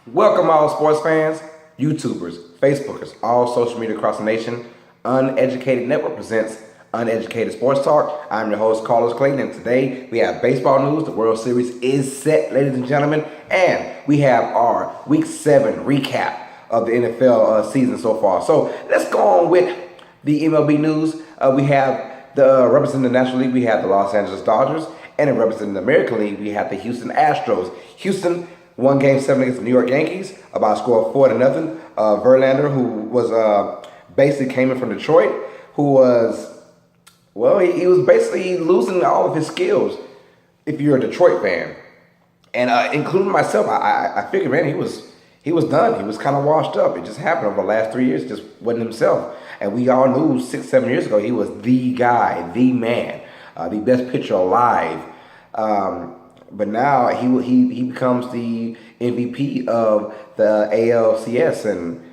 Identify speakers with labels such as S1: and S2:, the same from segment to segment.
S1: Welcome all sports fans, YouTubers, Facebookers, all social media across the nation. Uneducated Network presents Uneducated Sports Talk. I'm your host, Carlos Clayton, and today we have baseball news. The World Series is set, ladies and gentlemen, and we have our Week 7 recap of the NFL season so far. So let's go on with the MLB news. We have representing the National League, we have the Los Angeles Dodgers, and representing the American League, we have the Houston Astros. Houston won Game 7 against the New York Yankees about a score of 4-0. Verlander, who was basically came in from Detroit, who was, well, he was basically losing all of his skills if you're a Detroit fan. And including myself, I figured, man, he was done. He was kind of washed up. It just happened over the last 3 years. Just wasn't himself. And we all knew 6-7 years ago he was the guy, the man, the best pitcher alive. But now he becomes the MVP of the ALCS, and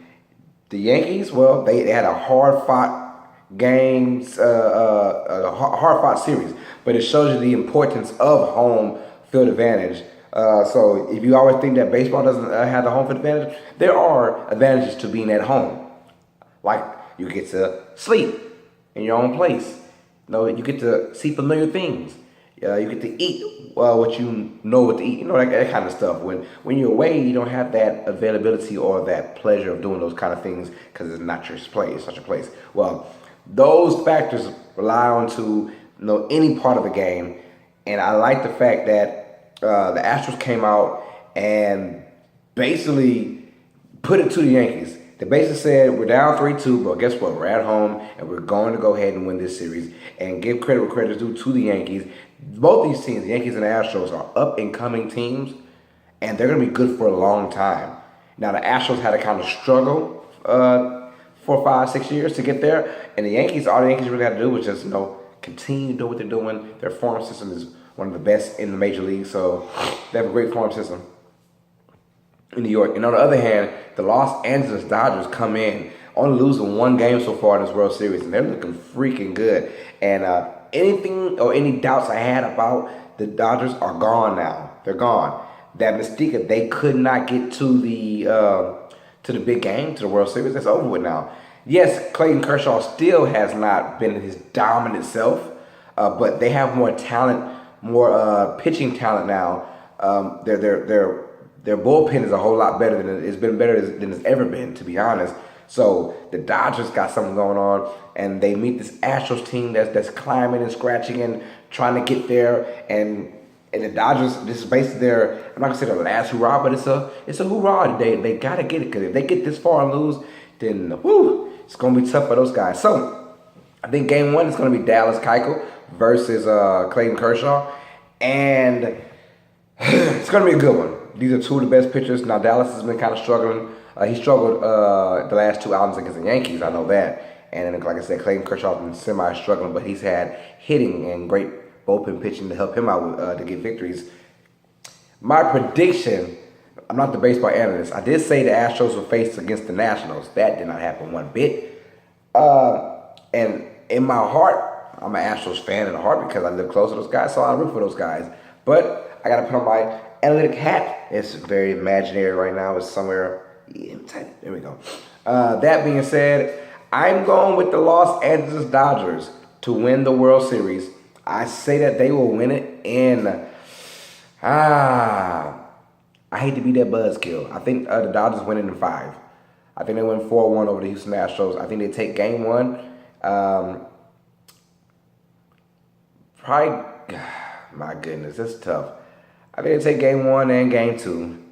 S1: the Yankees, well, they had a hard-fought games, a hard-fought series, but it shows you the importance of home field advantage. So if you always think that baseball doesn't have the home field advantage, there are advantages to being at home. Like you get to sleep in your own place. You get to see familiar things. You get to eat what you know what to eat, that kind of stuff. When you're away, you don't have that availability or that pleasure of doing those kind of things because it's not your place. It's not your place. Well, those factors rely on to any part of the game, and I like the fact that the Astros came out and basically put it to the Yankees. They basically said, we're down 3-2, but guess what? We're at home, and we're going to go ahead and win this series and give credit where credit is due to the Yankees. Both these teams, the Yankees and the Astros, are up-and-coming teams, and they're going to be good for a long time. Now, the Astros had to kind of struggle for 5-6 years to get there, and the Yankees, all the Yankees really had to do was just, continue to do what they're doing. Their farm system is one of the best in the major league, so they have a great farm system in New York. And on the other hand, the Los Angeles Dodgers come in only losing one game so far in this World Series, and they're looking freaking good. And anything or any doubts I had about the Dodgers are gone now. They're gone. That mystique, they could not get to the big game, to the World Series. That's over with now. Yes, Clayton Kershaw still has not been his dominant self, but they have more talent, more pitching talent now. Their bullpen is a whole lot better than it's been better than it's ever been, to be honest. So the Dodgers got something going on, and they meet this Astros team that's climbing and scratching and trying to get there. And the Dodgers, this is basically their, I'm not gonna say their last hurrah, but it's a hurrah. They gotta get it, because if they get this far and lose, then it's gonna be tough for those guys. So I think Game 1 is gonna be Dallas Keuchel versus Clayton Kershaw, and it's gonna be a good one. These are two of the best pitchers. Now, Dallas has been kind of struggling. He struggled the last two outings against the Yankees, I know that. And then, like I said, Clayton Kershaw has been semi-struggling, but he's had hitting and great bullpen pitching to help him out to get victories. My prediction, I'm not the baseball analyst. I did say the Astros were faced against the Nationals. That did not happen one bit. And in my heart, I'm an Astros fan in the heart because I live close to those guys, so I root for those guys. But I got to put on my analytic hat. It's very imaginary right now. It's somewhere. There we go. That being said, I'm going with the Los Angeles Dodgers to win the World Series. I say that they will win it in. I hate to be that buzzkill. I think the Dodgers win it in 5. I think they win 4-1 over the Houston Astros. I think they take Game 1. Probably. My goodness, it's tough. I think they take Game 1 and Game 2.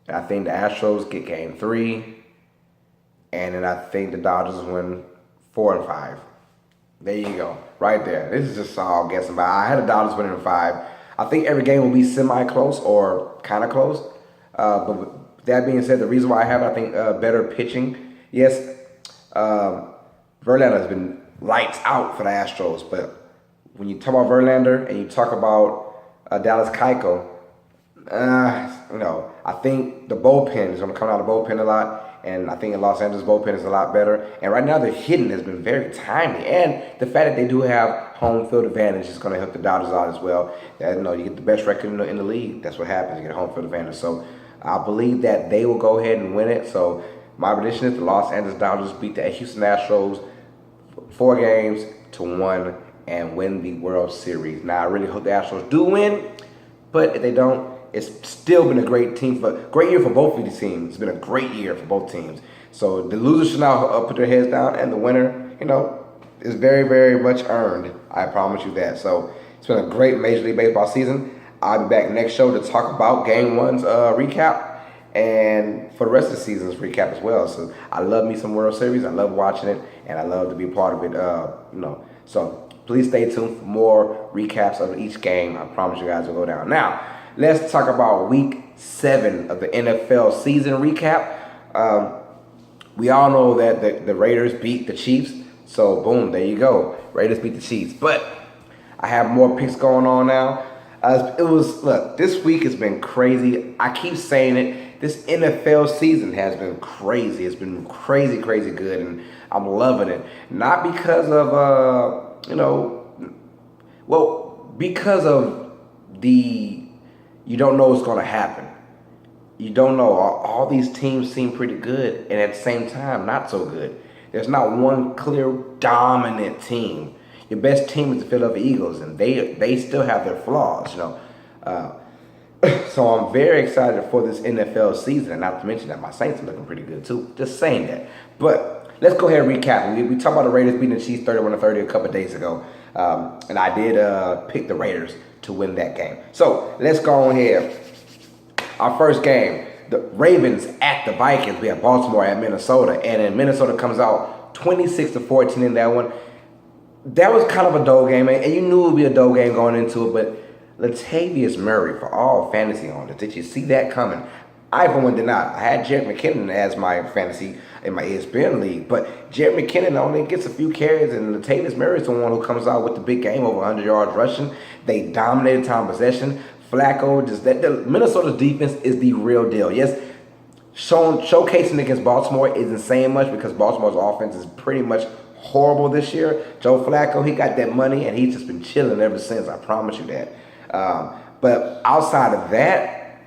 S1: And I think the Astros get Game 3. And then I think the Dodgers win 4 and 5. There you go. Right there. This is just all guessing. But I had the Dodgers winning in 5. I think every game will be semi-close or kind of close. But with that being said, the reason why I have, I think, better pitching. Yes, Verlander has been lights out for the Astros. But when you talk about Verlander and you talk about Dallas Keuchel, I think the bullpen is going to come out of the bullpen a lot, and I think the Los Angeles bullpen is a lot better. And right now, their hitting has been very timely, and the fact that they do have home field advantage is going to help the Dodgers out as well. You get the best record in the league. That's what happens. You get home field advantage. So I believe that they will go ahead and win it. So my prediction is the Los Angeles Dodgers beat the Houston Astros 4-1 and win the World Series. Now I really hope the Astros do win, but if they don't, it's still been a great year for both of these teams. It's been a great year for both teams. So the losers should now put their heads down, and the winner, is very, very much earned. I promise you that. So it's been a great Major League Baseball season. I'll be back next show to talk about Game 1's recap and for the rest of the season's recap as well. So I love me some World Series. I love watching it, and I love to be a part of it. So please stay tuned for more recaps of each game. I promise you guys will go down. Now, let's talk about Week 7 of the NFL season recap. We all know that the Raiders beat the Chiefs. So, boom, there you go. Raiders beat the Chiefs. But I have more picks going on now. Look, this week has been crazy. I keep saying it. This NFL season has been crazy. It's been crazy, crazy good, and I'm loving it. Not because of, because of you don't know what's going to happen. You don't know. All these teams seem pretty good, and at the same time, not so good. There's not one clear dominant team. Your best team is the Philadelphia Eagles, and they still have their flaws, So I'm very excited for this NFL season, and not to mention that my Saints are looking pretty good too. Just saying that. But let's go ahead and recap. We talked about the Raiders beating the Chiefs 31-30 a couple of days ago, and I did pick the Raiders to win that game. So let's go on here. Our first game, the Ravens at the Vikings. We have Baltimore at Minnesota, and then Minnesota comes out 26-14 in that one. That was kind of a dull game, and you knew it would be a dull game going into it, but Latavius Murray for all fantasy owners. Did you see that coming? I, for one, did not. I had Jerick McKinnon as my fantasy in my ESPN league, but Jerick McKinnon only gets a few carries, and Latavius Murray is the one who comes out with the big game, over 100 yards rushing. They dominated time possession. Flacco, Minnesota's defense is the real deal. Yes, showcasing against Baltimore isn't saying much because Baltimore's offense is pretty much horrible this year. Joe Flacco, he got that money, and he's just been chilling ever since. I promise you that. But outside of that,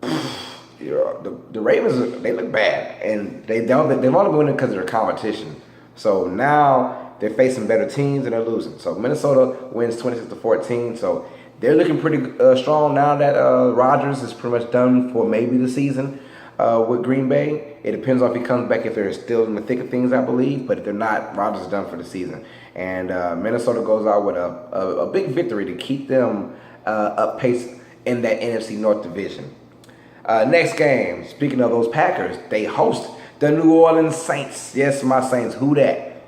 S1: the Ravens, they look bad, and they've only been winning because of their competition. So now they're facing better teams and they're losing. So Minnesota wins 26-14. So they're looking pretty strong now that Rodgers is pretty much done for maybe the season with Green Bay. It depends on if he comes back, if they're still in the thick of things, I believe. But if they're not, Rodgers is done for the season. And Minnesota goes out with a big victory to keep them up pace in that NFC North division. Next game, speaking of those Packers, they host the New Orleans Saints. Yes, my Saints. Who that?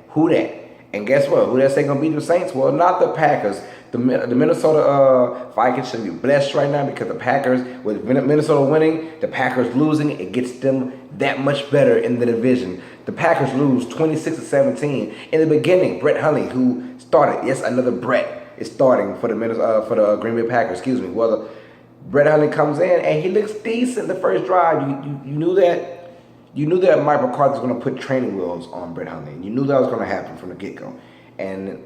S1: And guess what? Who that's going to beat the Saints? Well, not the Packers. The Minnesota Vikings should be blessed right now because the Packers, with Minnesota winning, the Packers losing, it gets them that much better in the division. The Packers lose 26-17. In the beginning, Brett Hundley, who started, yes, another Brett is starting for the Green Bay Packers. Well, Brett Hundley comes in and he looks decent the first drive. You knew that Mike McCarthy was going to put training wheels on Brett Hundley. You knew that was going to happen from the get-go. And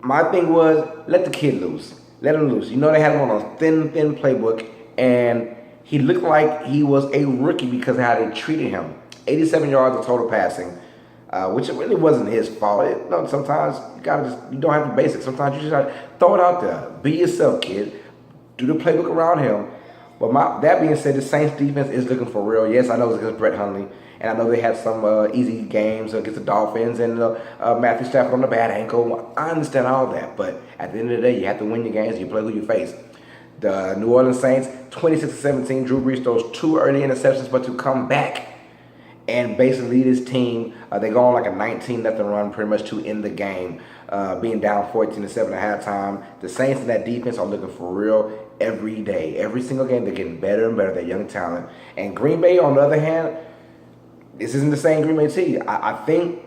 S1: my thing was, let the kid loose. Let him loose. They had him on a thin playbook, and he looked like he was a rookie because of how they treated him. 87 yards of total passing, which it really wasn't his fault. Sometimes you don't have the basics. Sometimes you just have to throw it out there. Be yourself, kid. Do the playbook around him. But that being said, the Saints defense is looking for real. Yes, I know it's against Brett Hundley, and I know they had some easy games against the Dolphins and Matthew Stafford on the bad ankle. I understand all that, but at the end of the day, you have to win your games. You play who you face. The New Orleans Saints, 26-17. Drew Brees throws 2 early interceptions, but to come back and basically lead his team, they go on like a 19-0 run pretty much to end the game, being down 14-7 at halftime. The Saints and that defense are looking for real every day. Every single game, they're getting better and better, their young talent. And Green Bay, on the other hand, this isn't the same Green Bay team. I think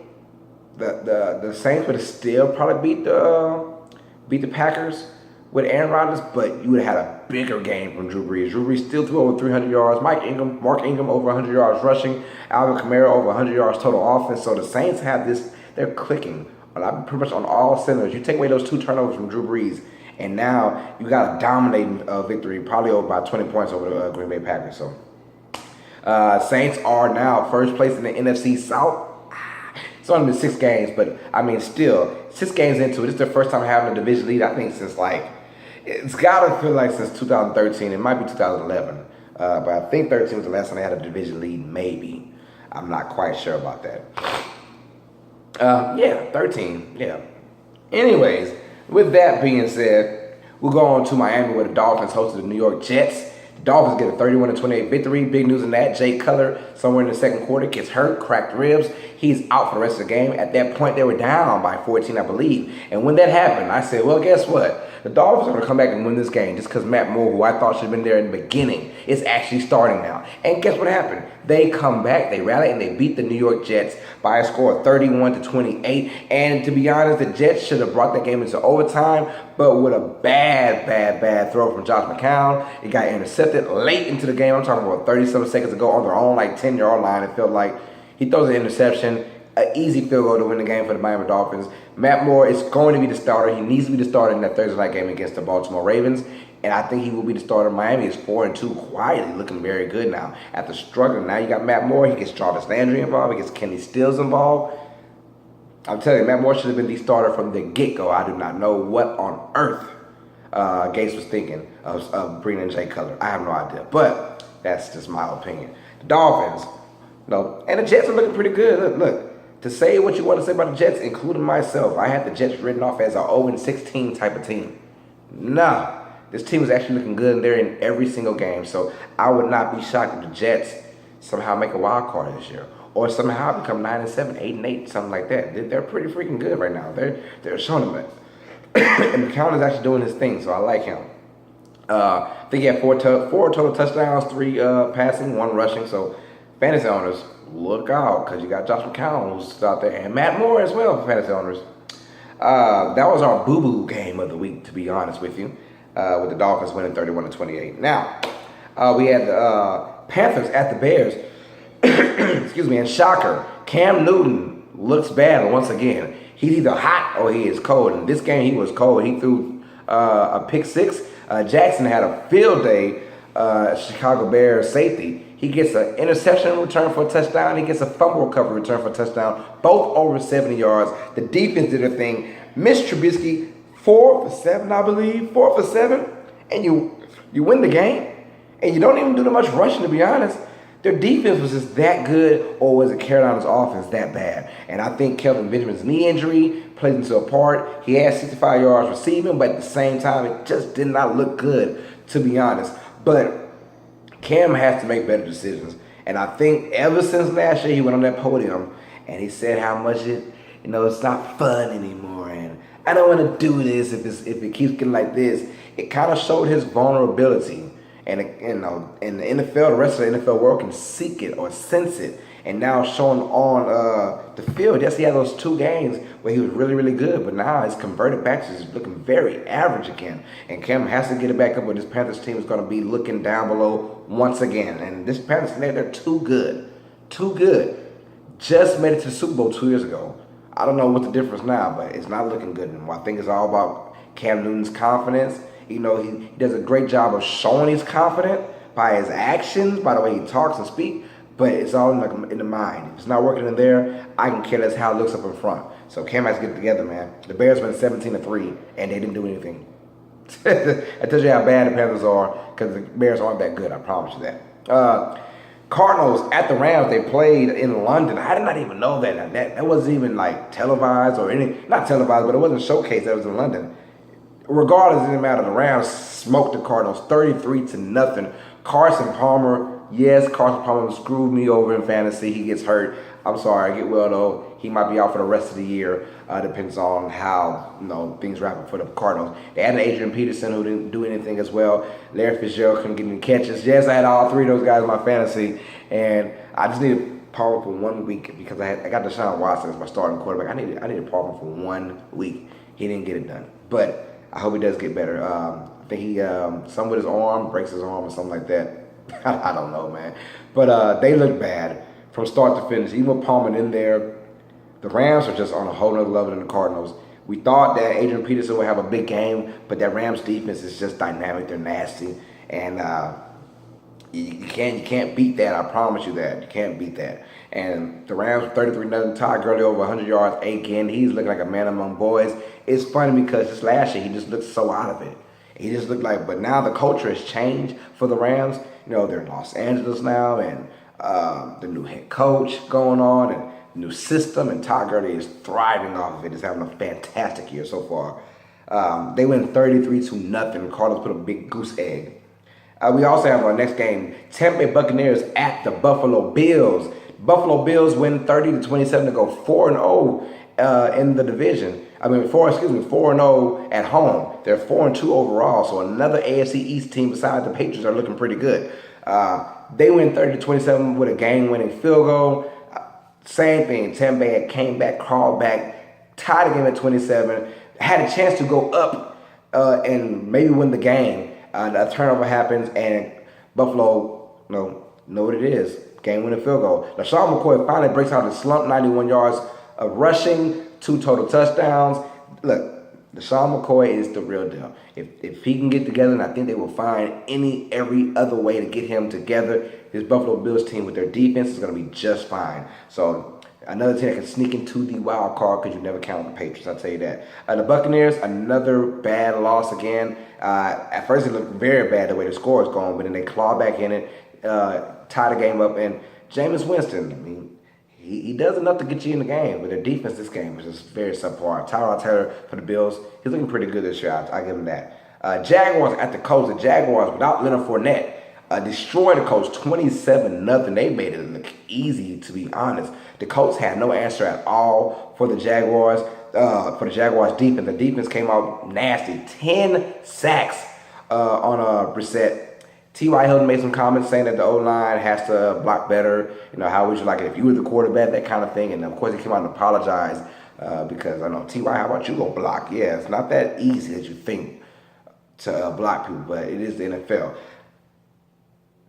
S1: the Saints would have still probably beat the Packers with Aaron Rodgers, but you would have had a bigger game from Drew Brees. Drew Brees still threw over 300 yards. Mark Ingram over 100 yards rushing. Alvin Kamara over 100 yards total offense. So the Saints have this, they're clicking pretty much on all cylinders. You take away those 2 turnovers from Drew Brees, And now you got a dominating victory, probably over about 20 points over the Green Bay Packers. So Saints are now first place in the NFC South. It's only been 6 games, but I mean, still 6 games into it. It's their first time having a division lead. I think since it's gotta feel like since 2013. It might be 2011, but I think 13 was the last time they had a division lead. Maybe, I'm not quite sure about that. Yeah, 13. Yeah. Anyways, with that being said, we'll go on to Miami where the Dolphins hosted the New York Jets. Dolphins get a 31-28 victory. Big news in that. Jay Cutler, somewhere in the second quarter, gets hurt, cracked ribs. He's out for the rest of the game. At that point, they were down by 14, I believe. And when that happened, I said, well, guess what? The Dolphins are going to come back and win this game just because Matt Moore, who I thought should have been there in the beginning, is actually starting now. And guess what happened? They come back, they rally, and they beat the New York Jets by a score of 31-28. And to be honest, the Jets should have brought that game into overtime, but with a bad throw from Josh McCown. It got intercepted late into the game. I'm talking about 37 seconds ago on their own 10-yard line. It felt like he throws an interception. An easy field goal to win the game for the Miami Dolphins. Matt Moore is going to be the starter. He needs to be the starter in that Thursday night game against the Baltimore Ravens. And I think he will be the starter. Miami is 4-2, quietly looking very good now. After struggling, now you got Matt Moore. He gets Jarvis Landry involved. He gets Kenny Stills involved. I'm telling you, Matt Moore should have been the starter from the get-go. I do not know what on earth Gates was thinking of bringing in Jay Cutler. I have no idea. But that's just my opinion. The Dolphins, and the Jets are looking pretty good. Look. To say what you want to say about the Jets, including myself, I had the Jets written off as a 0-16 type of team. Nah, this team is actually looking good, and they're in every single game. So I would not be shocked if the Jets somehow make a wild card this year, or somehow become 9-7, 8-8, something like that. They're pretty freaking good right now. They're showing them it. And McCown is actually doing his thing, so I like him. I think he had four total touchdowns, 3 passing, 1 rushing. So fantasy owners, look out, because you got Josh McCown who's out there, and Matt Moore as well for fantasy owners. That was our boo-boo game of the week, to be honest with you, with the Dolphins winning 31-28. Now, we had the Panthers at the Bears. Excuse me, and shocker, Cam Newton looks bad once again. He's either hot or he is cold. In this game, he was cold. He threw a pick 6. Jackson had a field day, Chicago Bears safety. He gets an interception return for a touchdown. He gets a fumble recovery return for a touchdown. Both over 70 yards. The defense did their thing. Mitch Trubisky, 4 for 7, I believe. 4 for 7. And you win the game. And you don't even do that much rushing, to be honest. Their defense was just that good, or was it Carolina's offense that bad? And I think Kelvin Benjamin's knee injury plays into a part. He had 65 yards receiving, but at the same time, it just did not look good, to be honest. But Cam has to make better decisions. And I think ever since last year, he went on that podium and he said how much it's not fun anymore. And I don't want to do this if it keeps getting like this. It kind of showed his vulnerability. And, in the NFL, the rest of the NFL world can seek it or sense it. And now showing on the field, yes, he had those 2 games where he was really, really good, but now he's converted back to just looking very average again. And Cam has to get it back up, or this Panthers team is going to be looking down below once again. And this Panthers team, they're too good. Too good. Just made it to the Super Bowl 2 years ago. I don't know what the difference now, but it's not looking good anymore. I think it's all about Cam Newton's confidence. He does a great job of showing he's confident by his actions, by the way he talks and speaks. But it's all in the mind. If it's not working in there, I can care less how it looks up in front. So Cam has to get it together, man. The Bears went 17-3, and they didn't do anything. That tells you how bad the Panthers are, because the Bears aren't that good. I promise you that. Cardinals at the Rams. They played in London. I did not even know that. That wasn't even televised or not televised, but it wasn't showcased. That was in London. Regardless, it didn't matter. The Rams smoked the Cardinals 33-0. Carson Palmer. Yes, Carson Palmer screwed me over in fantasy. He gets hurt. I'm sorry. I get well, though. He might be out for the rest of the year. Depends on how things wrap up for the Cardinals. They had an Adrian Peterson who didn't do anything as well. Larry Fitzgerald couldn't get any catches. Yes, I had all 3 of those guys in my fantasy. And I just needed Palmer for 1 week because I got Deshaun Watson as my starting quarterback. I needed Palmer for 1 week. He didn't get it done. But I hope he does get better. I think he, some with his arm, breaks his arm or something like that. I don't know, man. But they look bad from start to finish. Even with Palmer in there, the Rams are just on a whole nother level than the Cardinals. We thought that Adrian Peterson would have a big game, but that Rams defense is just dynamic. They're nasty, and you can't beat that. I promise you that you can't beat that. And the Rams 33-0. Todd Gurley over 100 yards again. He's looking like a man among boys. It's funny because just last year he just looked so out of it. He just looked like, but now the culture has changed for the Rams. They're in Los Angeles now, and the new head coach going on, and new system, and Todd Gurley is thriving off of it. He's having a fantastic year so far. They win 33-0. Carlos put a big goose egg. We also have our next game, Tampa Bay Buccaneers at the Buffalo Bills. Buffalo Bills win 30-27 to go 4-0 in the division. 4-0 at home. They're 4-2 overall, so another AFC East team besides the Patriots are looking pretty good. They win 30-27 with a game-winning field goal. Same thing, Tampa Bay came back, crawled back, tied the game at 27, had a chance to go up and maybe win the game. A turnover happens, and Buffalo, know what it is. Game-winning field goal. LaShawn McCoy finally breaks out of the slump, 91 yards of rushing, 2 total touchdowns. Look, LaShawn McCoy is the real deal. If he can get together, and I think they will find every other way to get him together, this Buffalo Bills team with their defense is going to be just fine. So another team that can sneak into the wild card because you never count on the Patriots, I'll tell you that. The Buccaneers, another bad loss again. At first it looked very bad the way the score is going, but then they claw back in it, tie the game up, and Jameis Winston, he does enough to get you in the game, but their defense this game was just very subpar. Tyrod Taylor for the Bills, he's looking pretty good this year. I give him that. Jaguars at the Colts. The Jaguars, without Leonard Fournette, destroyed the Colts 27-0. They made it look easy, to be honest. The Colts had no answer at all for the Jaguars. For the Jaguars defense, the defense came out nasty. 10 sacks on Brissett. T.Y. Hilton made some comments saying that the O-line has to block better. How would you like it if you were the quarterback, that kind of thing. And, of course, he came out and apologized because I know, T.Y., how about you go block? Yeah, it's not that easy as you think to block people, but it is the NFL.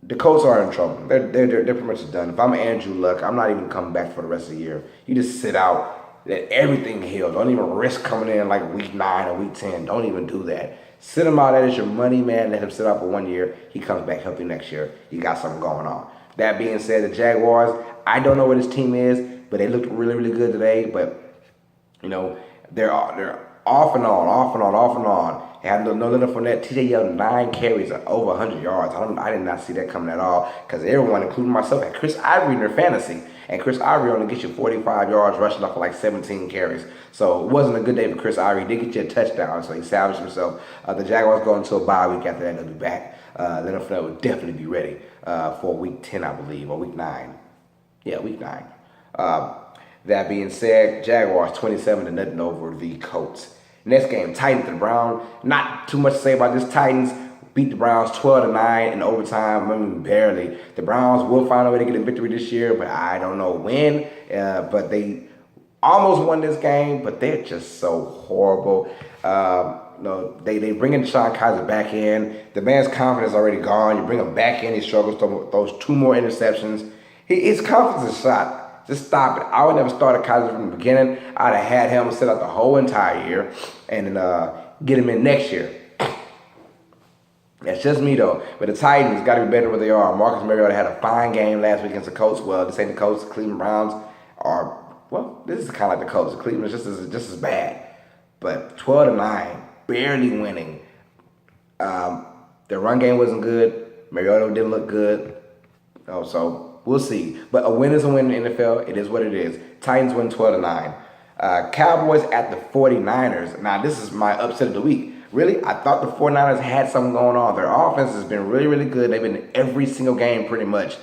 S1: The Colts are in trouble. They're pretty much done. If I'm Andrew Luck, I'm not even coming back for the rest of the year. You just sit out, let everything heal. Don't even risk coming in like week 9 or week 10. Don't even do that. Sit him out. That is your money, man. Let him sit out for 1 year. He comes back healthy next year. You got something going on. That being said, the Jaguars, I don't know what his team is, but they looked really, really good today. But, they're off and on. They had no Leonard Fournette. TJ Yeldon, 9 carries, over 100 yards. I did not see that coming at all because everyone, including myself, had Chris Ivory in their fantasy. And Chris Ivory only gets you 45 yards rushing off for like 17 carries. So it wasn't a good day for Chris Ivory. He did get you a touchdown, so he salvaged himself. The Jaguars go into a bye week after that. They'll be back. Leonard Fournette will definitely be ready for week 10, I believe, or week 9. Yeah, week 9. That being said, Jaguars 27-0 over the Colts. Next game, Titans and Browns. Not too much to say about this. Titans beat the Browns 12-9 in overtime. Barely. The Browns will find a way to get a victory this year, but I don't know when. But they almost won this game, but they're just so horrible. They bring in Deshaun Kaiser back in. The man's confidence is already gone. You bring him back in, he struggles with those 2 more interceptions. His confidence is shot. Just stop it. I would never start Kaiser from the beginning. I'd have had him sit out the whole entire year and then get him in next year. That's just me, though. But the Titans got to be better than what they are. Marcus Mariota had a fine game last week against the Colts. Well, this ain't the Colts. The Cleveland Browns are, this is kind of like the Colts. The Cleveland is just as bad. But 12-9, barely winning. Their run game wasn't good. Mariota didn't look good. So we'll see. But a win is a win in the NFL. It is what it is. Titans win 12-9. Cowboys at the 49ers. Now, this is my upset of the week. Really, I thought the 49ers had something going on. Their offense has been really, really good. They've been in every single game pretty much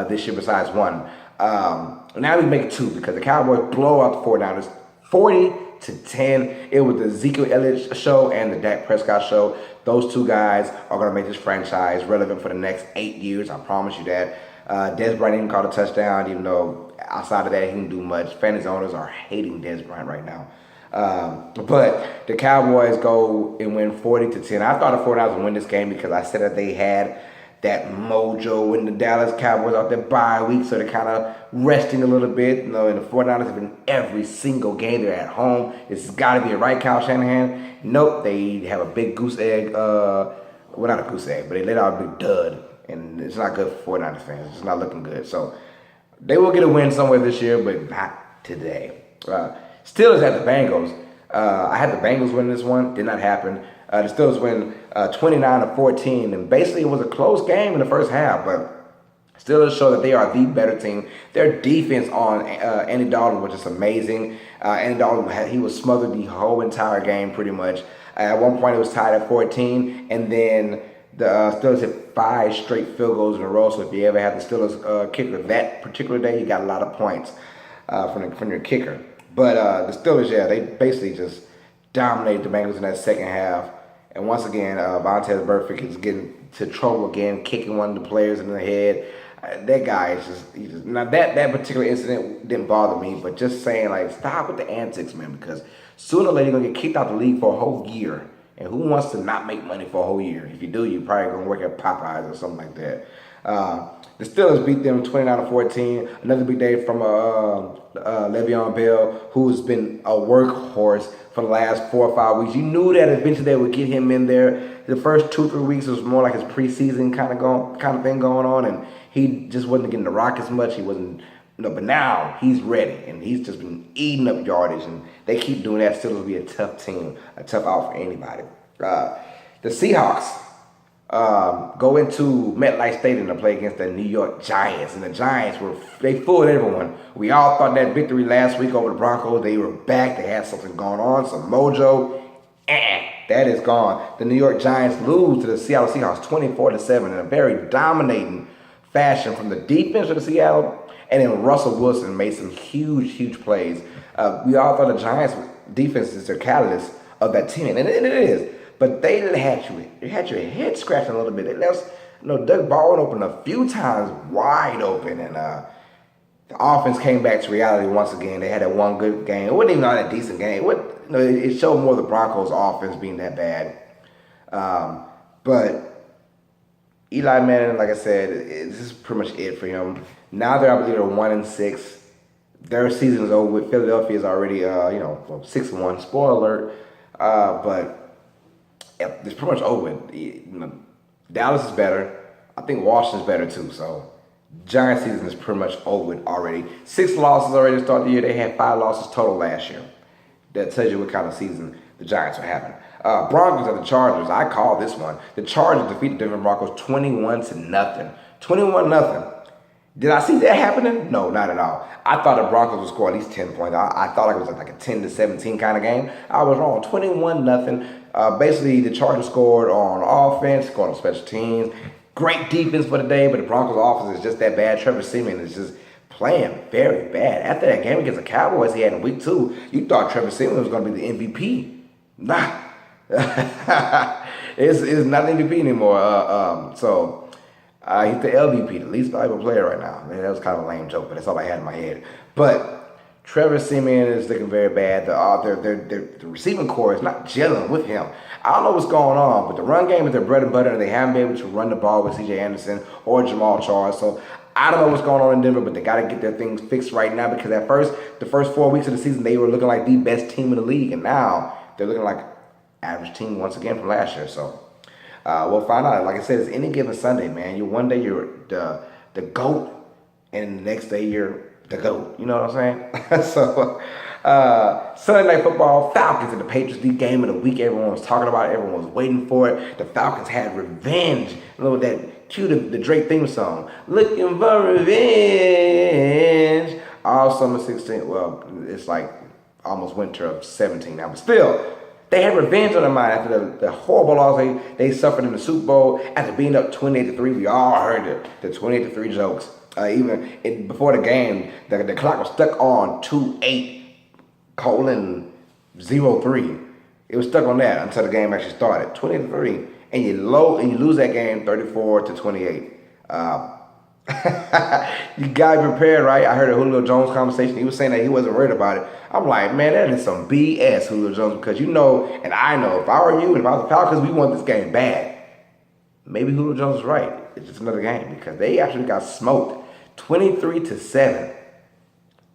S1: this year besides one. Now we make it 2 because the Cowboys blow out the 49ers 40-10. It was the Ezekiel Elliott show and the Dak Prescott show. Those 2 guys are going to make this franchise relevant for the next 8 years. I promise you that. Dez Bryant even caught a touchdown, even though outside of that he didn't do much. Fantasy owners are hating Dez Bryant right now. But the Cowboys go and win 40-10. I thought the 49ers would win this game because I said that they had that mojo in the Dallas Cowboys out there bye week, so they're kind of resting a little bit. You know, and the 49ers have been every single game. They're at home. It's got to be a right, Kyle Shanahan. Nope, they have a big goose egg. Well, not a goose egg, but they let out a big dud, and it's not good for 49ers fans. It's not looking good. So they will get a win somewhere this year, but not today. Steelers at the Bengals. I had the Bengals win this one. Did not happen. The Steelers win 29-14, and basically it was a close game in the first half, but Steelers show that they are the better team. Their defense on Andy Dalton was just amazing. Andy Dalton, he was smothered the whole entire game pretty much. At one point it was tied at 14, and then the Steelers hit 5 straight field goals in a row. So if you ever have the Steelers kicker that particular day, you got a lot of points from your kicker. But the Steelers, yeah, they basically just dominated the Bengals in that second half. And once again, Vontaze Burfict is getting to trouble again, kicking one of the players in the head. That guy is just now that particular incident didn't bother me, but just saying, like, stop with the antics, man, because sooner or later you're gonna get kicked out the league for a whole year. And who wants to not make money for a whole year? If you do, you're probably gonna work at Popeyes or something like that. The Steelers beat them 29-14. Another big day from Le'Veon Bell, who's been a workhorse for the last 4 or 5 weeks. You knew that eventually they would get him in there. The first 2-3 weeks was more like his preseason kind of thing going on, and he just wasn't getting the rock as much. He wasn't, but now he's ready, and he's just been eating up yardage, and they keep doing that. Steelers will be a tough team, a tough out for anybody. The Seahawks go into MetLife Stadium to play against the New York Giants, and the Giants they fooled everyone. We all thought that victory last week over the Broncos, they were back, they had something going on, some mojo. That is gone. The New York Giants lose to the Seattle Seahawks 24-7 in a very dominating fashion from the defense of the Seattle, and then Russell Wilson made some huge plays. We all thought the Giants defense is their catalyst of that team, and it is. But they had your head scratching a little bit. They left, Doug Baldwin open a few times wide open, and the offense came back to reality once again. They had that one good game. It wasn't even all that decent game. It showed more the Broncos' offense being that bad. But Eli Manning, like I said, this is pretty much it for him. Now I believe they're 1-6. Their season is over with. Philadelphia is already 6-1. Spoiler alert. But it's pretty much over. Dallas is better. I think Washington's better too. So Giants season is pretty much over already. 6 losses already to start the year. They had 5 losses total last year. That tells you what kind of season the Giants are having. Broncos at the Chargers. I call this one. The Chargers defeated the Denver Broncos 21-0. 21-0. Did I see that happening? No, not at all. I thought the Broncos would score at least 10 points. I thought it was like a 10-17 kind of game. I was wrong. 21-0. Basically, the Chargers scored on offense, scored on special teams. Great defense for the day, but the Broncos' offense is just that bad. Trevor Siemian is just playing very bad. After that game against the Cowboys he had in week 2, you thought Trevor Siemian was going to be the MVP. Nah. it's not the MVP anymore. He's the LVP, the least valuable player right now. Man, that was kind of a lame joke, but that's all I had in my head. But Trevor Siemian is looking very bad. The receiving core is not gelling with him. I don't know what's going on, but the run game is their bread and butter, and they haven't been able to run the ball with C.J. Anderson or Jamal Charles. So I don't know what's going on in Denver, but they got to get their things fixed right now, because the first 4 weeks of the season, they were looking like the best team in the league, and now they're looking like average team once again from last year. So we'll find out. Like I said, it's any given Sunday, man. One day you're the GOAT, and the next day you're the GOAT. You know what I'm saying? So Sunday Night Football, Falcons and the Patriots, the game of the week. Everyone was talking about it. Everyone was waiting for it. The Falcons had revenge. You know that cue the Drake theme song. Looking for revenge. All summer 16. Well, it's like almost winter of 17 now, but still. They had revenge on their mind after the horrible loss they suffered in the Super Bowl. After being up 28-3, we all heard the 28-3 jokes. Before the game, the clock was stuck on 28:03. It was stuck on that until the game actually started. 28-3, and you lose that game 34-28. You gotta be prepared, right? I heard a Julio Jones conversation. He was saying that he wasn't worried about it. I'm like, man, that is some BS, Julio Jones, because you know, and I know, if I were you and if I was the Falcons, we want this game bad. Maybe Julio Jones is right. it's just another game because they actually got smoked 23-7.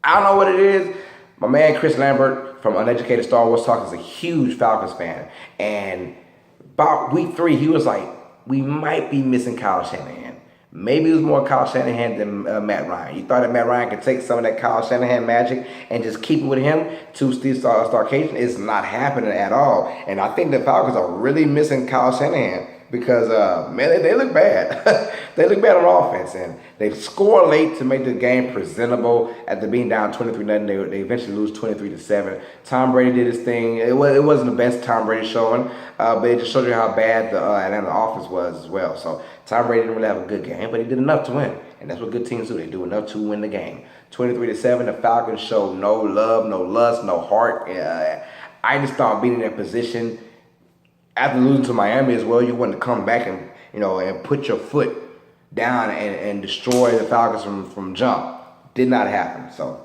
S1: I don't know what it is. My man Chris Lambert from Uneducated Star Wars Talk is a huge Falcons fan. And about week 3, he was like, we might be missing Kyle Shanahan. Maybe it was more Kyle Shanahan than Matt Ryan. You thought that Matt Ryan could take some of that Kyle Shanahan magic and just keep it with him to Steve Starkation? It's not happening at all. And I think the Falcons are really missing Kyle Shanahan because, man, they look bad. They look bad on offense. And they score late to make the game presentable. After being down 23-0, they eventually lose 23-7. Tom Brady did his thing. It wasn't the best Tom Brady showing, but it just shows you how bad the Atlanta offense was as well. So Tom Brady didn't really have a good game, but he did enough to win. And that's what good teams do. They do enough to win the game. 23-7, the Falcons showed no love, no lust, no heart. I just thought being in that position after losing to Miami as well, you want to come back and and put your foot down and destroy the Falcons from jump. Did not happen. So,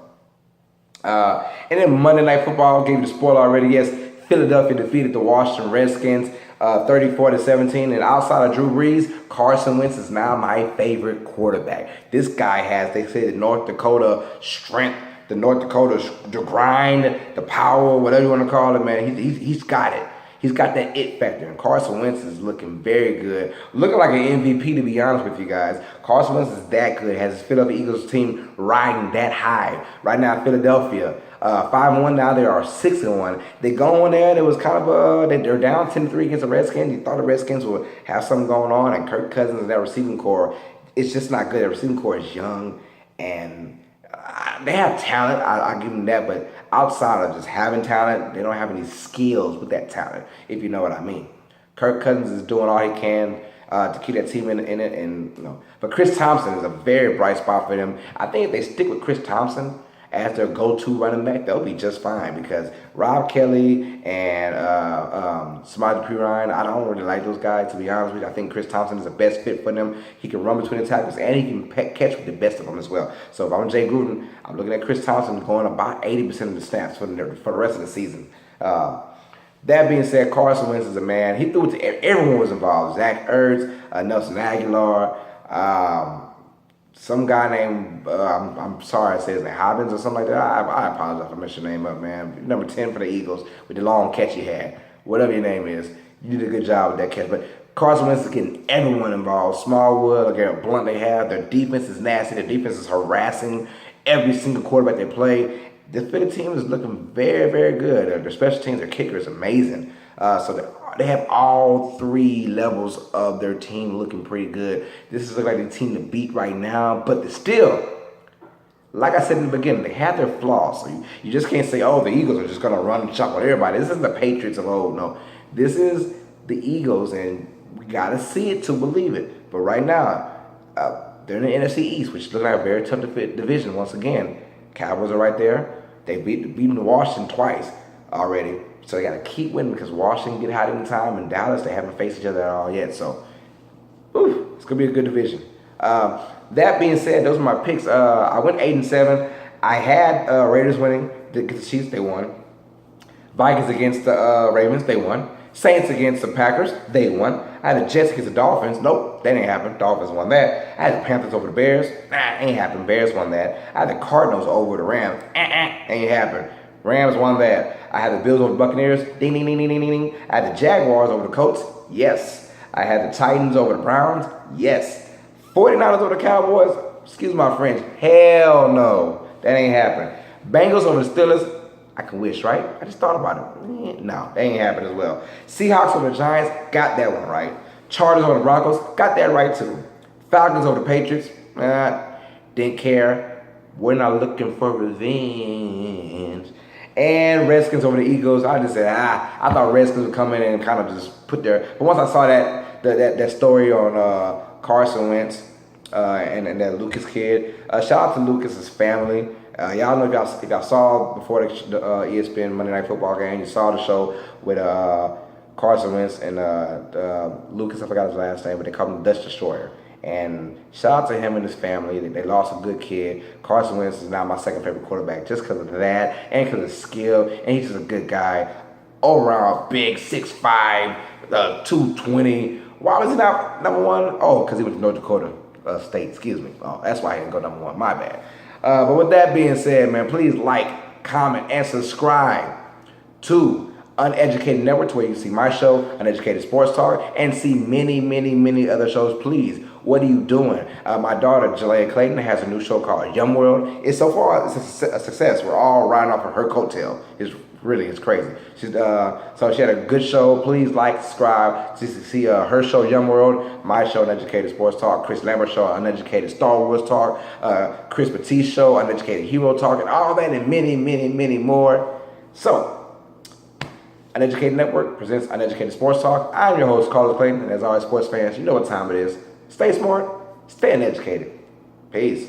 S1: and then Monday Night Football, gave you the spoiler already. Yes, Philadelphia defeated the Washington Redskins 34-17. And outside of Drew Brees, Carson Wentz is now my favorite quarterback. This guy has, they say, the North Dakota strength, the North Dakota the grind, the power, whatever you want to call it, man. He's got it. He's got that it factor, and Carson Wentz is looking very good. Looking like an MVP, to be honest with you guys. Carson Wentz is that good, has his Philadelphia Eagles team riding that high. Right now, Philadelphia, 5-1 now, they are 6-1. They go in there, it was kind of, they're down 10-3 against the Redskins. You thought the Redskins would have something going on, and Kirk Cousins and that receiving core, it's just not good. The receiving core is young, and they have talent, I'll give them that, but outside of just having talent, they don't have any skills with that talent, if you know what I mean. Kirk Cousins is doing all he can to keep that team in it, and but Chris Thompson is a very bright spot for them. I think if they stick with Chris Thompson as their go-to running back, they'll be just fine because Rob Kelly and Samaje Perine, I don't really like those guys, to be honest with you. I think Chris Thompson is the best fit for them. He can run between the tackles, and he can catch with the best of them as well. So if I'm Jay Gruden, I'm looking at Chris Thompson going about 80% of the snaps for the rest of the season. That being said, Carson Wentz is a man. He threw it to everyone was involved. Zach Ertz, Nelson Aguilar, some guy named, I'm sorry I said his name, Hobbins or something like that. I apologize if I messed your name up, man. Number 10 for the Eagles with the long catch he had. Whatever your name is, you did a good job with that catch. But Carson Wentz is getting everyone involved. Smallwood, look at how blunt they have. Their defense is nasty. Their defense is harassing every single quarterback they play. This Philly team is looking very, very good. Their special teams, their kicker is amazing. So they have all 3 levels of their team looking pretty good. This is like the team to beat right now, but still, like I said in the beginning, they have their flaws. So you just can't say, oh, the Eagles are just going to run and chop with everybody. This isn't the Patriots of old. No, this is the Eagles, and we got to see it to believe it. But right now, they're in the NFC East, which looks like a very tough division once again. Cowboys are right there. They beaten Washington twice already. So they got to keep winning because Washington get hot in time, and Dallas, they haven't faced each other at all yet. So, it's going to be a good division. That being said, those are my picks. I went 8-7. I had Raiders winning against the Chiefs. They won. Vikings against the Ravens. They won. Saints against the Packers. They won. I had the Jets against the Dolphins. Nope, that ain't happened. Dolphins won that. I had the Panthers over the Bears. Ain't happened. Bears won that. I had the Cardinals over the Rams. Ain't happened. Rams won that. I had the Bills over the Buccaneers. Ding, ding, ding, ding, ding, ding. I had the Jaguars over the Colts. Yes. I had the Titans over the Browns. Yes. 49ers over the Cowboys. Excuse my French. Hell no. That ain't happened. Bengals over the Steelers. I can wish, right? I just thought about it. No, that ain't happened as well. Seahawks over the Giants. Got that one right. Chargers over the Broncos. Got that right too. Falcons over the Patriots. Didn't care. We're not looking for revenge. And Redskins over the Eagles. I just said, I thought Redskins would come in and kind of just put their. But once I saw that story on Carson Wentz and that Lucas kid, shout out to Lucas's family. Y'all know if y'all saw before the ESPN Monday Night Football game, you saw the show with Carson Wentz and Lucas. I forgot his last name, but they called him the Dutch Destroyer. And shout out to him and his family. They lost a good kid. Carson Wentz is now my second favorite quarterback just because of that and because of skill. And he's just a good guy. All around big, 6'5", 220, Why was he not number one? Oh, because he went to North Dakota State. Excuse me. Oh, that's why he didn't go number one. My bad. But with that being said, man, please like, comment, and subscribe to Uneducated Network, where you see my show, Uneducated Sports Talk, and see many, many, many other shows. Please, what are you doing? My daughter, Jalea Clayton, has a new show called Young World. It's so far it's a success. We're all riding off of her coattail. It's crazy. So she had a good show. Please like, subscribe to see her show, Young World, my show, Uneducated Sports Talk, Chris Lambert show, Uneducated Star Wars Talk, Chris Batiste show, Uneducated Hero Talk, and all that and many, many, many more. So, Uneducated Network presents Uneducated Sports Talk. I'm your host, Carlos Clayton, and as always, sports fans, you know what time it is. Stay smart, stay uneducated. Peace.